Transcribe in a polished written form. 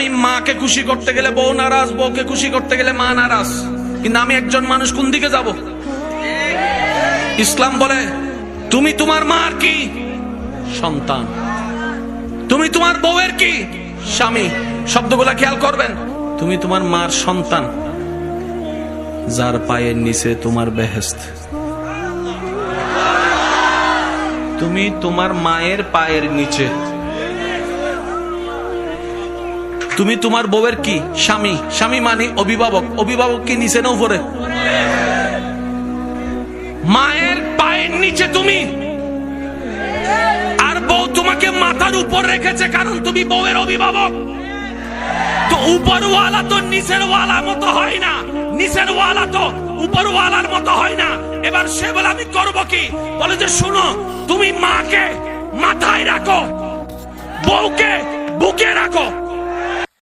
আমি মাকে খুশি করতে গেলে বউ নারাজ, বউকে খুশি করতে গেলে মা নারাজ, কিন্তু আমি একজন মানুষ কোন দিকে যাব? ইসলাম বলে তুমি তোমার মার কি? সন্তান। তুমি তোমার বউয়ের কি? স্বামী। শব্দগুলা খেয়াল করবেন। তুমি তোমার মার সন্তান, যার পায়ের নিচে তোমার বেহেশত। তুমি তোমার মায়ের পায়ের নিচে। তুমি তোমার বউয়ের কি? স্বামী। স্বামী মানে অভিভাবক। অভিভাবক কি নিচে না উপরে? মায়ের পায়ের নিচে তুমি, আর বউ তোমাকে মাথার উপর রেখেছে, কারণ তুমি বউয়ের অভিভাবক। তো উপরওয়ালা তো নিচের ওয়ালা মতো হয় না, নিচের ওয়ালা তো উপরওয়ালার মতো হয় না। এবার সে বলে আমি করব কি? বলে যে শুনো, তুমি মাকে মাথায় রাখো, বউকে বুকে রাখো।